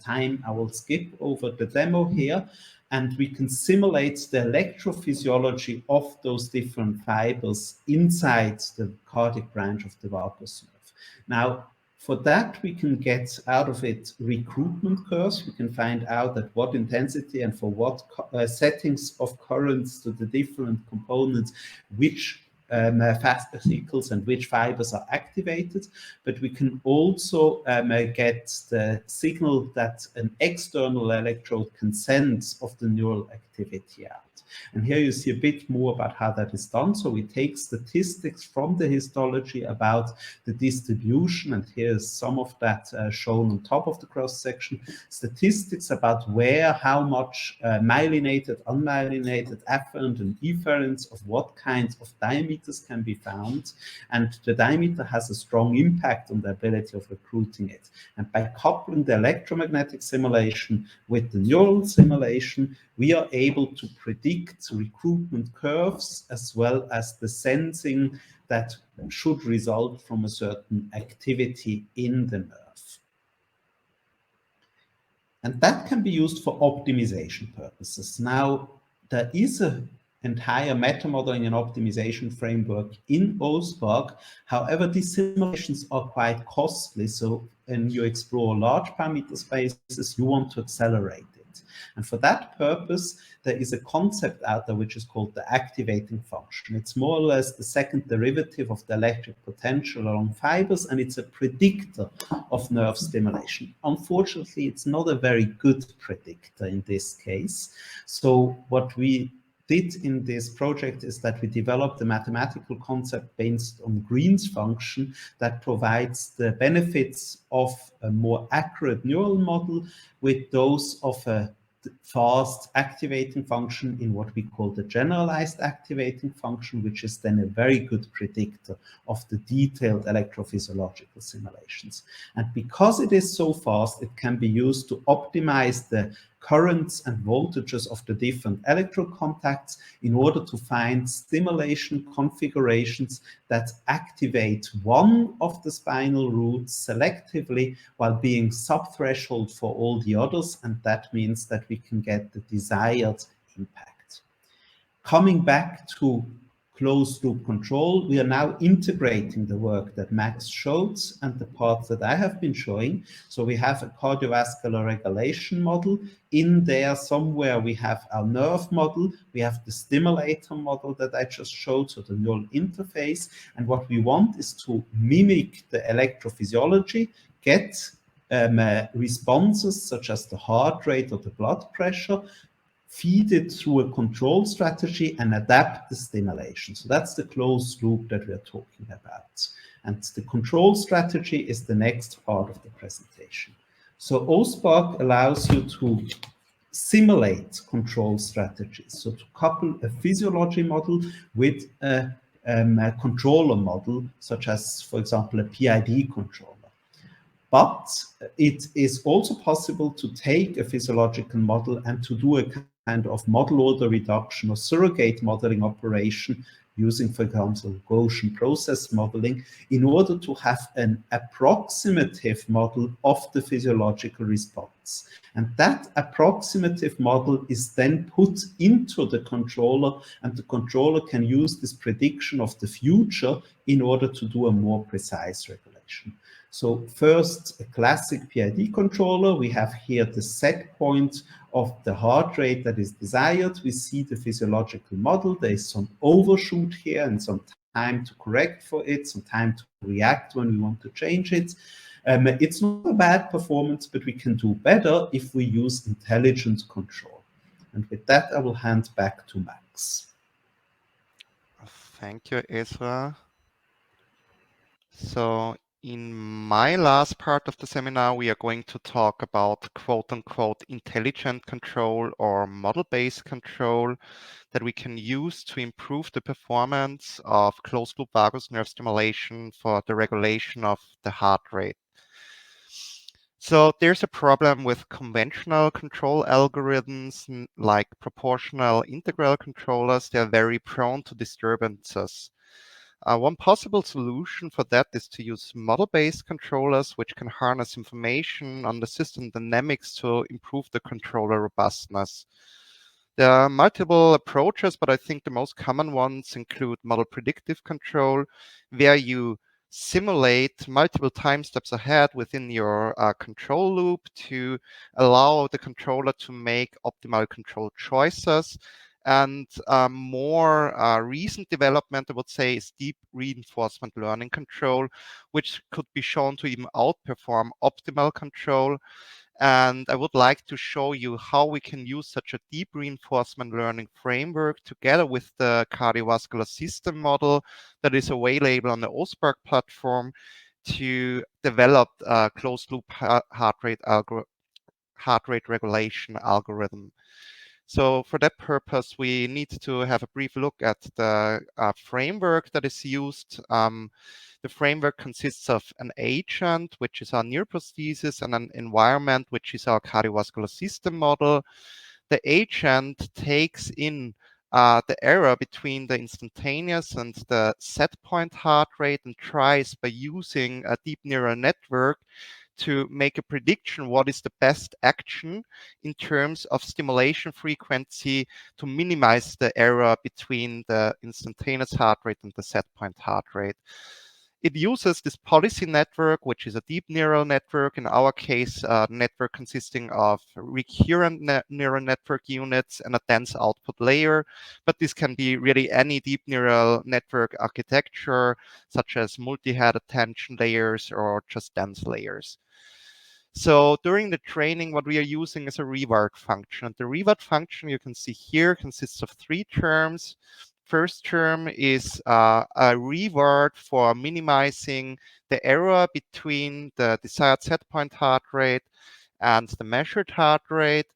time, I will skip over the demo here. And we can simulate the electrophysiology of those different fibers inside the cardiac branch of the valgus nerve. Now, for that, we can get out of it recruitment curves. We can find out at what intensity and for what settings of currents to the different components, which fast vesicles and which fibers are activated. But we can also get the signal that an external electrode can sense of the neural activity out. And here you see a bit more about how that is done. So we take statistics from the histology about the distribution, and here's some of that shown on top of the cross-section. Statistics about where, how much myelinated, unmyelinated, afferent and efferents of what kinds of diameters can be found. And the diameter has a strong impact on the ability of recruiting it. And by coupling the electromagnetic simulation with the neural simulation, we are able to predict recruitment curves as well as the sensing that should result from a certain activity in the nerve. And that can be used for optimization purposes. Now, there is an entire meta-modeling and optimization framework in SPARC. However, these simulations are quite costly. So when you explore large parameter spaces, you want to accelerate it. And for that purpose, there is a concept out there which is called the activating function. It's more or less the second derivative of the electric potential along fibers, and it's a predictor of nerve stimulation. Unfortunately, it's not a very good predictor in this case. So what we did in this project is that we developed a mathematical concept based on Green's function that provides the benefits of a more accurate neural model with those of a fast activating function in what we call the generalized activating function, which is then a very good predictor of the detailed electrophysiological simulations. And because it is so fast, it can be used to optimize the currents and voltages of the different electrode contacts in order to find stimulation configurations that activate one of the spinal roots selectively while being sub-threshold for all the others, and that means that we can get the desired impact. Coming back to closed loop control, we are now integrating the work that Max showed and the parts that I have been showing. So we have a cardiovascular regulation model. In there somewhere we have our nerve model, we have the stimulator model that I just showed, so the neural interface. And what we want is to mimic the electrophysiology, get responses such as the heart rate or the blood pressure, feed it through a control strategy and adapt the stimulation. So that's the closed loop that we're talking about. And the control strategy is the next part of the presentation. So SPARC allows you to simulate control strategies. So to couple a physiology model with a controller model, such as, for example, a PID controller. But it is also possible to take a physiological model and to do a kind of model order reduction or surrogate modeling operation using, for example, Gaussian process modeling in order to have an approximative model of the physiological response. And that approximative model is then put into the controller, and the controller can use this prediction of the future in order to do a more precise regulation. So first, a classic PID controller. We have here the set point of the heart rate that is desired. We see the physiological model. There is some overshoot here and some time to correct for it, some time to react when we want to change it. It's not a bad performance, but we can do better if we use intelligent control. And with that, I will hand back to Max. Thank you, Esra. So in my last part of the seminar, we are going to talk about quote-unquote intelligent control or model-based control that we can use to improve the performance of closed-loop vagus nerve stimulation for the regulation of the heart rate. So there's a problem with conventional control algorithms like proportional integral controllers. They're very prone to disturbances. One possible solution for that is to use model-based controllers, which can harness information on the system dynamics to improve the controller robustness. There are multiple approaches, but I think the most common ones include model predictive control, where you simulate multiple time steps ahead within your control loop to allow the controller to make optimal control choices. And more recent development, I would say, is deep reinforcement learning control, which could be shown to even outperform optimal control. And I would like to show you how we can use such a deep reinforcement learning framework together with the cardiovascular system model that is available on the SPARC platform to develop a closed-loop heart rate regulation algorithm. So for that purpose, we need to have a brief look at the framework that is used. The framework consists of an agent, which is our neuroprosthesis, and an environment, which is our cardiovascular system model. The agent takes in the error between the instantaneous and the set point heart rate and tries by using a deep neural network to make a prediction what is the best action in terms of stimulation frequency to minimize the error between the instantaneous heart rate and the set point heart rate. It uses this policy network, which is a deep neural network, in our case, a network consisting of recurrent neural network units and a dense output layer. But this can be really any deep neural network architecture, such as multi-head attention layers or just dense layers. So during the training, what we are using is a reward function. The reward function you can see here consists of 3 terms. First term is a reward for minimizing the error between the desired set point heart rate and the measured heart rate.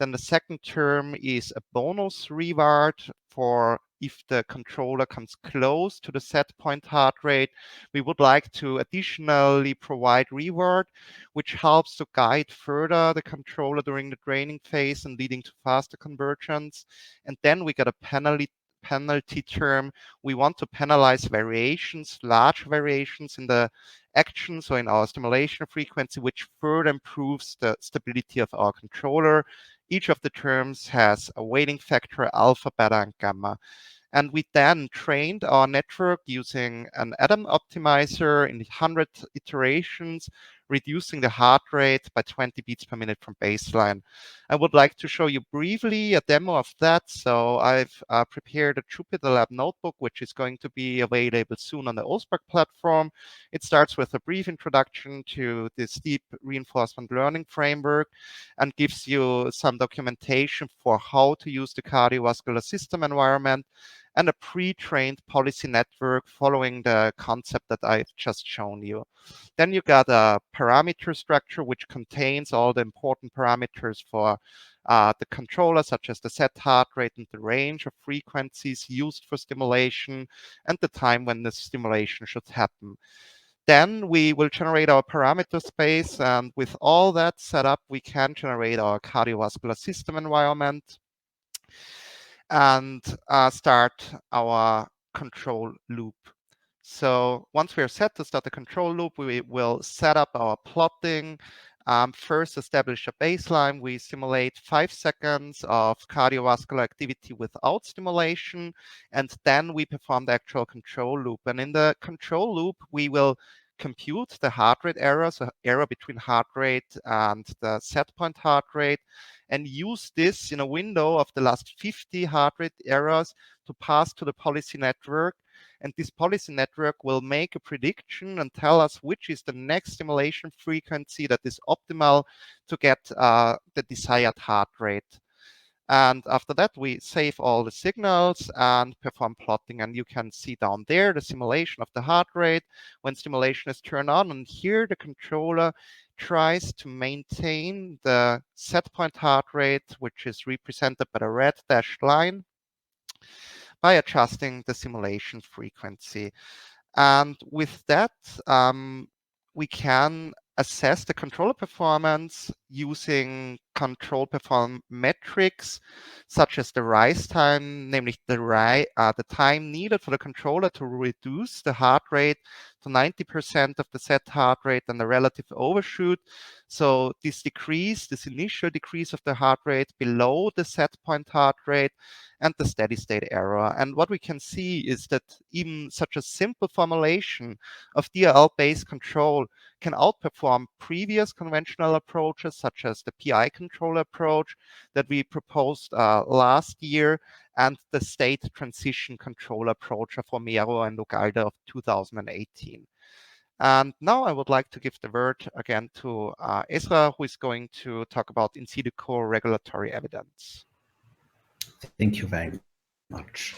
Then the second term is a bonus reward for if the controller comes close to the set point heart rate, we would like to additionally provide reward, which helps to guide further the controller during the training phase and leading to faster convergence. And then we get a penalty term. We want to penalize variations, large variations in the action, so in our stimulation frequency, which further improves the stability of our controller. Each of the terms has a weighting factor, alpha, beta, and gamma. And we then trained our network using an Adam optimizer in 100 iterations, reducing the heart rate by 20 beats per minute from baseline. I would like to show you briefly a demo of that. So I've prepared a Jupyter Lab notebook, which is going to be available soon on the SPARC platform. It starts with a brief introduction to this deep reinforcement learning framework and gives you some documentation for how to use the cardiovascular system environment. and a pre-trained policy network following the concept that I've just shown you. Then you got a parameter structure which contains all the important parameters for the controller, such as the set heart rate and the range of frequencies used for stimulation and the time when the stimulation should happen. Then we will generate our parameter space, and with all that set up, we can generate our cardiovascular system environment and start our control loop. So once we are set to start the control loop, we will set up our plotting. First, establish a baseline. We simulate 5 seconds of cardiovascular activity without stimulation, and then we perform the actual control loop. And in the control loop, we will compute the heart rate error, so error between heart rate and the set point heart rate, and use this in a window of the last 50 heart rate errors to pass to the policy network. And this policy network will make a prediction and tell us which is the next stimulation frequency that is optimal to get the desired heart rate. And after that, we save all the signals and perform plotting. And you can see down there the simulation of the heart rate when stimulation is turned on. And here the controller tries to maintain the set point heart rate, which is represented by the red dashed line, by adjusting the simulation frequency. And with that, we can assess the controller performance using control performance metrics, such as the rise time, namely the time needed for the controller to reduce the heart rate to 90% of the set heart rate and the relative overshoot. So this initial decrease of the heart rate below the set point heart rate and the steady state error. And what we can see is that even such a simple formulation of DLL-based control can outperform previous conventional approaches, such as the PI control approach that we proposed last year, and the state transition control approach of Romero and Ugalde of 2018. And now I would like to give the word again to Esra, who is going to talk about in silico regulatory evidence. Thank you very much.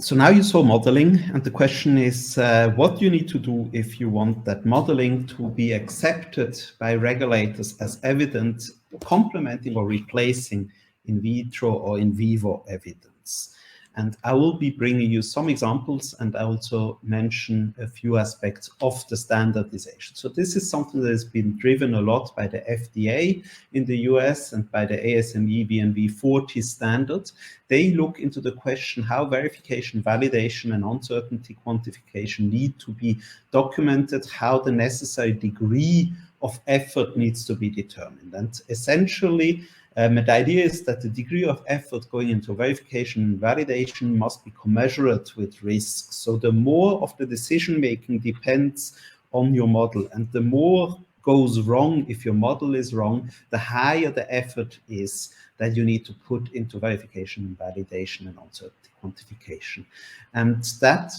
So now you saw modeling, and the question is what you need to do if you want that modeling to be accepted by regulators as evidence complementing or replacing in vitro or in vivo evidence. And I will be bringing you some examples, and I also mention a few aspects of the standardization. So this is something that has been driven a lot by the FDA in the US and by the ASME BNV 40 standard. They look into the question how verification, validation, and uncertainty quantification need to be documented, how the necessary degree of effort needs to be determined. And essentially, the idea is that the degree of effort going into verification and validation must be commensurate with risk. So the more of the decision-making depends on your model, and the more goes wrong if your model is wrong, the higher the effort is that you need to put into verification and validation and uncertainty quantification. And that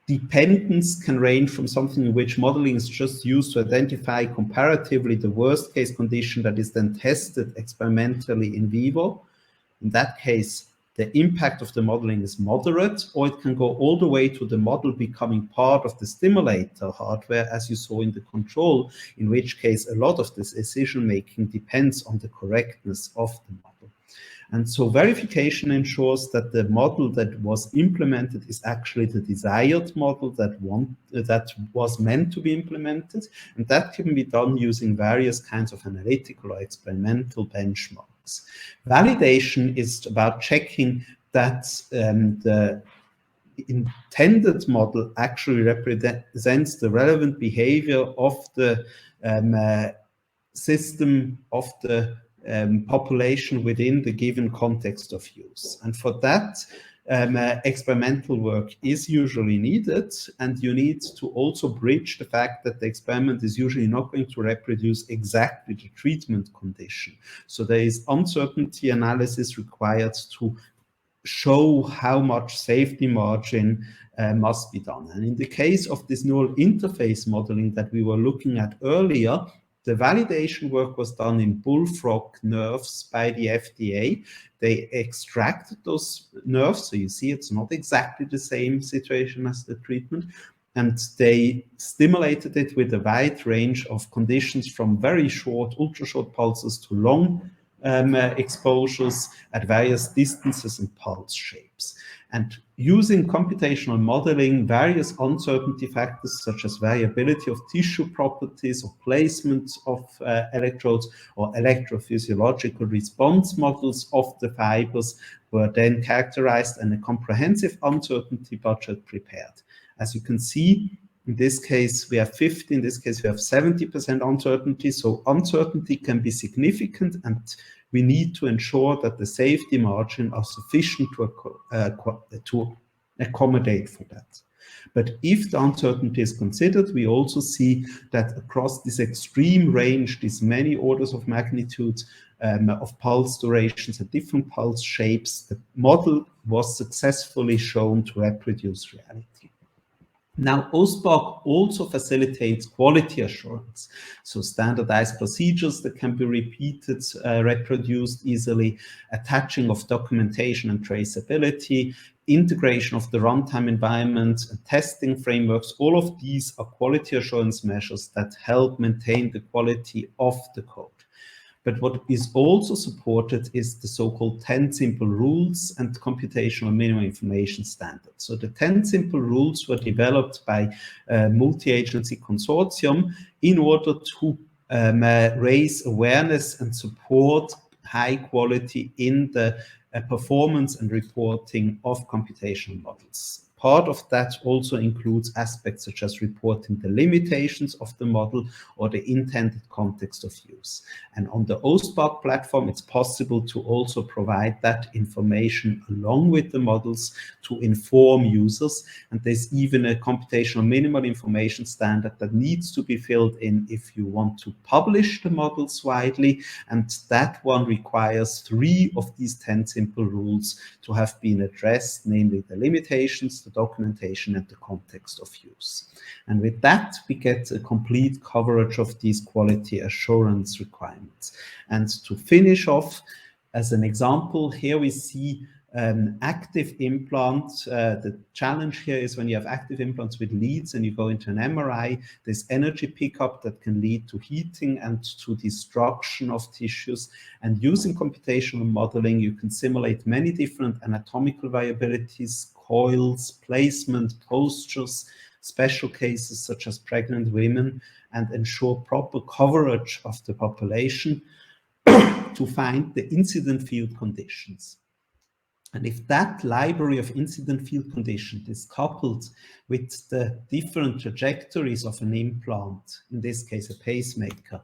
dependence can range from something in which modeling is just used to identify comparatively the worst case condition that is then tested experimentally in vivo. In that case, the impact of the modeling is moderate, or it can go all the way to the model becoming part of the stimulator hardware, as you saw in the control, in which case a lot of this decision-making depends on the correctness of the model. And so verification ensures that the model that was implemented is actually the desired model that was meant to be implemented. And that can be done using various kinds of analytical or experimental benchmarks. Validation is about checking that the intended model actually represents the relevant behavior of the system, of the population within the given context of use. And for that, experimental work is usually needed, and you need to also bridge the fact that the experiment is usually not going to reproduce exactly the treatment condition. So there is uncertainty analysis required to show how much safety margin must be done. And in the case of this neural interface modeling that we were looking at earlier, the validation work was done in bullfrog nerves by the FDA. They extracted those nerves, so you see it's not exactly the same situation as the treatment, and they stimulated it with a wide range of conditions from very short, ultra-short pulses to long exposures at various distances and pulse shapes. And using computational modeling, various uncertainty factors such as variability of tissue properties or placement of electrodes or electrophysiological response models of the fibers were then characterized and a comprehensive uncertainty budget prepared. As you can see, in this case, we have 50, in this case, we have 70% uncertainty. So uncertainty can be significant, and we need to ensure that the safety margin are sufficient to accommodate for that. But if the uncertainty is considered, we also see that across this extreme range, these many orders of magnitude of pulse durations and different pulse shapes, the model was successfully shown to reproduce reality. Now, SPARC also facilitates quality assurance, so standardized procedures that can be repeated, reproduced easily, attaching of documentation and traceability, integration of the runtime environment, and testing frameworks. All of these are quality assurance measures that help maintain the quality of the code. But what is also supported is the so-called 10 simple rules and computational minimum information standards. So the 10 simple rules were developed by a multi-agency consortium in order to raise awareness and support high quality in the performance and reporting of computational models. Part of that also includes aspects such as reporting the limitations of the model or the intended context of use. And on the SPARC platform, it's possible to also provide that information along with the models to inform users. And there's even a computational minimal information standard that needs to be filled in if you want to publish the models widely. And that one requires 3 of these 10 simple rules to have been addressed, namely the limitations, the documentation, and the context of use. And with that, we get a complete coverage of these quality assurance requirements. And to finish off, as an example, here we see an active implant. The challenge here is when you have active implants with leads and you go into an MRI, there's energy pickup that can lead to heating and to destruction of tissues. And using computational modeling, you can simulate many different anatomical variabilities, coils, placement, postures, special cases such as pregnant women, and ensure proper coverage of the population to find the incident field conditions. And if that library of incident field conditions is coupled with the different trajectories of an implant, in this case a pacemaker,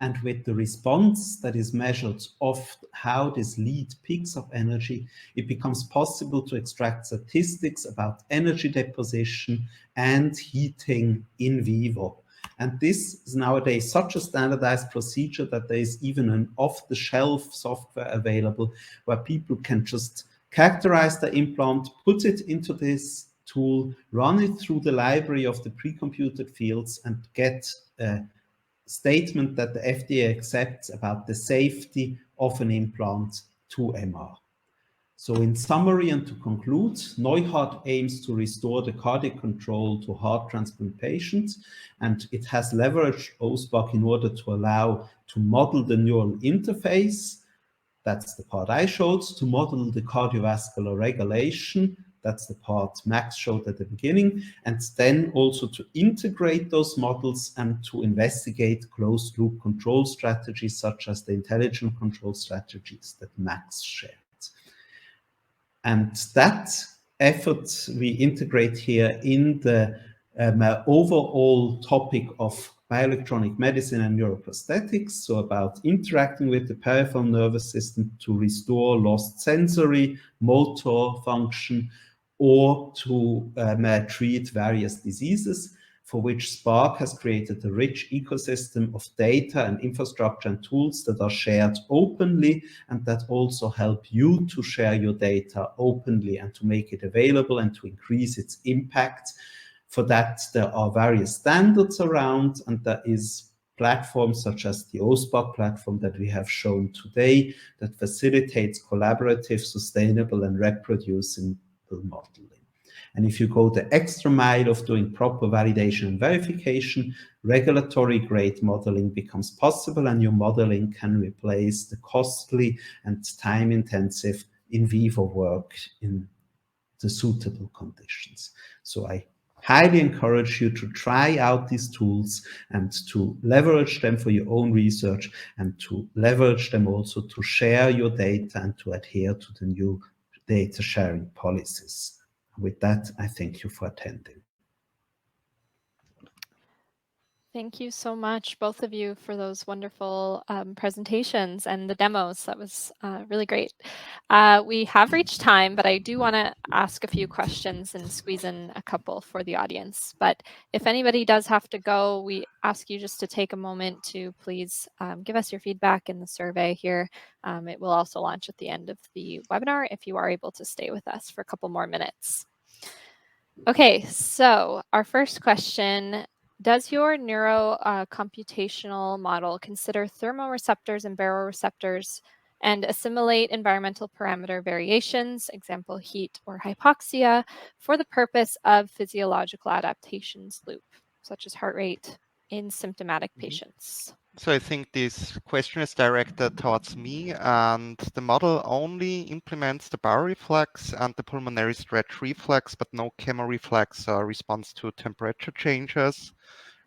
and with the response that is measured of how this lead picks up energy, it becomes possible to extract statistics about energy deposition and heating in vivo. And this is nowadays such a standardized procedure that there is even an off-the-shelf software available where people can just characterize the implant, put it into this tool, run it through the library of the pre-computed fields, and get a statement that the FDA accepts about the safety of an implant to MR. So in summary and to conclude, NeuHeart aims to restore the cardiac control to heart transplant patients, and it has leveraged SPARC in order to allow to model the neural interface. That's the part I showed, to model the cardiovascular regulation. That's the part Max showed at the beginning. And then also to integrate those models and to investigate closed loop control strategies, such as the intelligent control strategies that Max shared. And that effort we integrate here in the overall topic of bioelectronic medicine and neuroprosthetics, so about interacting with the peripheral nervous system to restore lost sensory, motor function, or to treat various diseases, for which SPARC has created a rich ecosystem of data and infrastructure and tools that are shared openly, and that also help you to share your data openly and to make it available and to increase its impact. For that, there are various standards around, and there is platforms such as the SPARC platform that we have shown today that facilitates collaborative, sustainable, and reproducible modeling. And if you go the extra mile of doing proper validation and verification, regulatory grade modeling becomes possible, and your modeling can replace the costly and time-intensive in vivo work in the suitable conditions. So I highly encourage you to try out these tools and to leverage them for your own research, and to leverage them also to share your data and to adhere to the new data sharing policies. With that, I thank you for attending. Thank you so much, both of you, for those wonderful presentations and the demos. That was really great. We have reached time, but I do want to ask a few questions and squeeze in a couple for the audience. But if anybody does have to go, we ask you just to take a moment to please give us your feedback in the survey here. It will also launch at the end of the webinar if you are able to stay with us for a couple more minutes. Okay, so our first question: does your computational model consider thermoreceptors and baroreceptors and assimilate environmental parameter variations, example heat or hypoxia, for the purpose of physiological adaptations loop, such as heart rate, in symptomatic patients? So I think this question is directed towards me, and the model only implements the baroreflex and the pulmonary stretch reflex, but no chemoreflex response to temperature changes.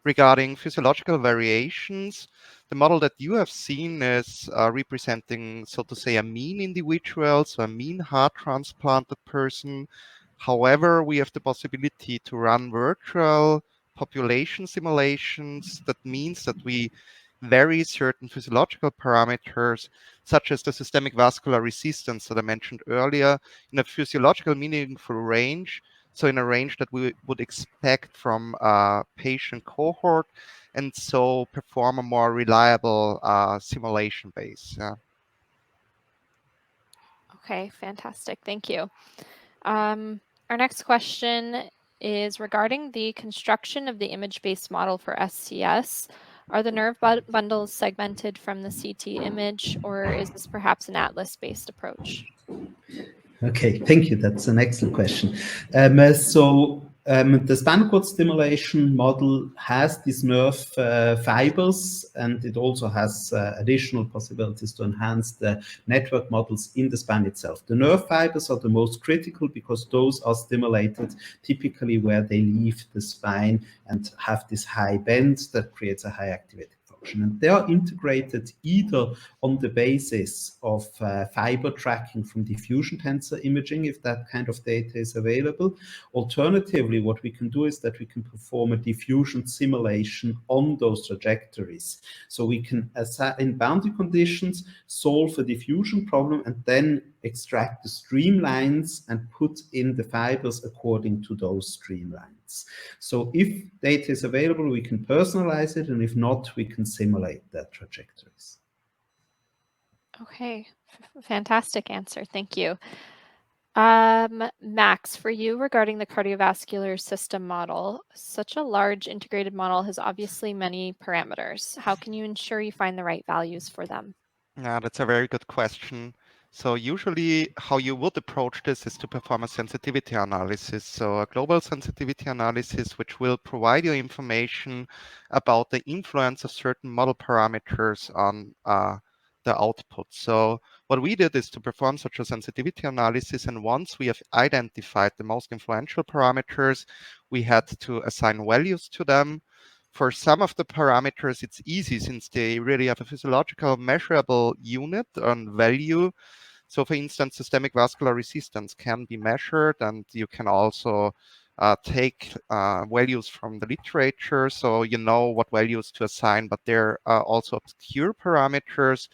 Regarding physiological variations, the model that you have seen is representing, so to say, a mean individual, so a mean heart transplanted person. However, we have the possibility to run virtual population simulations. That means that we vary certain physiological parameters, such as the systemic vascular resistance that I mentioned earlier, in a physiological meaningful range. So in a range that we would expect from a patient cohort, and so perform a more reliable simulation base. Yeah. Okay, fantastic. Thank you. Our next question is regarding the construction of the image-based model for SCS. Are the nerve bundles segmented from the CT image, or is this perhaps an atlas-based approach? Okay, thank you. That's an excellent question. The spinal cord stimulation model has these nerve fibers, and it also has additional possibilities to enhance the network models in the spine itself. The nerve fibers are the most critical because those are stimulated typically where they leave the spine and have this high bend that creates a high activated function. And they are integrated either on the basis of fiber tracking from diffusion tensor imaging, if that kind of data is available. Alternatively, what we can do is that we can perform a diffusion simulation on those trajectories. So we can, in boundary conditions, solve a diffusion problem and then extract the streamlines and put in the fibers according to those streamlines. So if data is available, we can personalize it, and if not, we can simulate the trajectories. Okay, fantastic answer. Thank you. Max, for you regarding the cardiovascular system model, such a large integrated model has obviously many parameters. How can you ensure you find the right values for them? Yeah, that's a very good question. So usually how you would approach this is to perform a sensitivity analysis. So a global sensitivity analysis, which will provide you information about the influence of certain model parameters on the output. So what we did is to perform such a sensitivity analysis. And once we have identified the most influential parameters, we had to assign values to them. For some of the parameters, it's easy since they really have a physiological measurable unit and value. So for instance, systemic vascular resistance can be measured, and you can also take values from the literature, so you know what values to assign, but there are also obscure parameters,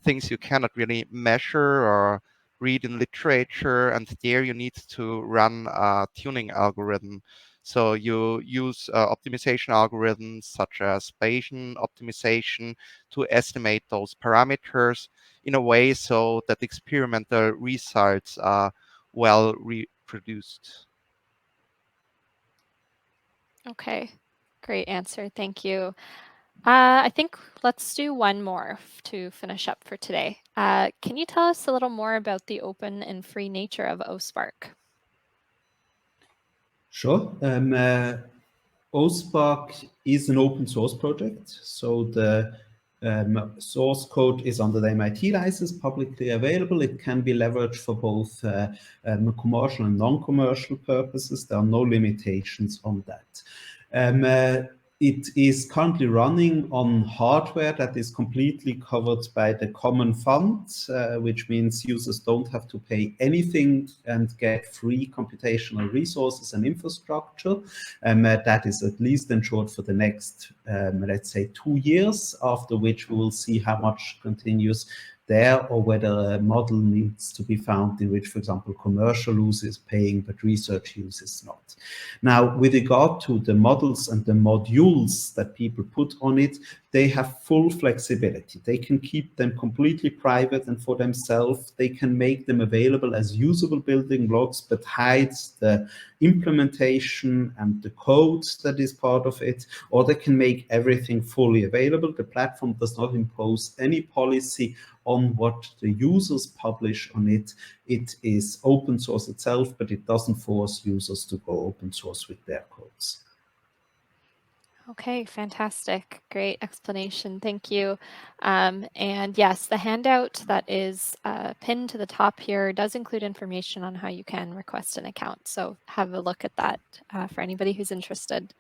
things you cannot really measure or read in literature, and there you need to run a tuning algorithm. So you use optimization algorithms such as Bayesian optimization to estimate those parameters in a way so that experimental results are well reproduced. Okay, great answer. Thank you. I think let's do one more to finish up for today. Can you tell us a little more about the open and free nature of OSPARC? Sure. OSPARC is an open source project, so the source code is under the MIT license, publicly available. It can be leveraged for both commercial and non-commercial purposes. There are no limitations on that. It is currently running on hardware that is completely covered by the Common Fund, which means users don't have to pay anything and get free computational resources and infrastructure. That is at least ensured for the next, let's say, 2 years, after which we will see how much continues there, or whether a model needs to be found in which, for example, commercial use is paying but research use is not. Now, with regard to the models and the modules that people put on it, they have full flexibility. They can keep them completely private and for themselves. They can make them available as usable building blocks, but hide the implementation and the code that is part of it, or they can make everything fully available. The platform does not impose any policy on what the users publish on it. It is open source itself, but it doesn't force users to go open source with their codes. Okay, fantastic. Great explanation. Thank you. And yes, the handout that is pinned to the top here does include information on how you can request an account. So have a look at that for anybody who's interested.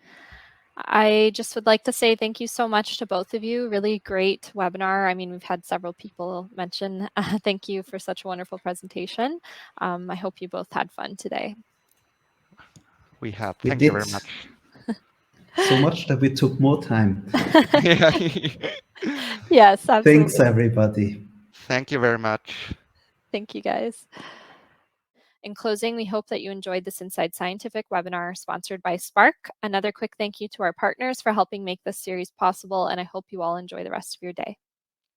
I just would like to say thank you so much to both of you. Really great webinar. I mean, we've had several people mention thank you for such a wonderful presentation. I hope you both had fun today. We had. We Thank you did. very much. So much that we took more time. Yes, absolutely. Thanks, everybody. Thank you very much. Thank you, guys. In closing, we hope that you enjoyed this Inside Scientific webinar sponsored by SPARC. Another quick thank you to our partners for helping make this series possible, and I hope you all enjoy the rest of your day.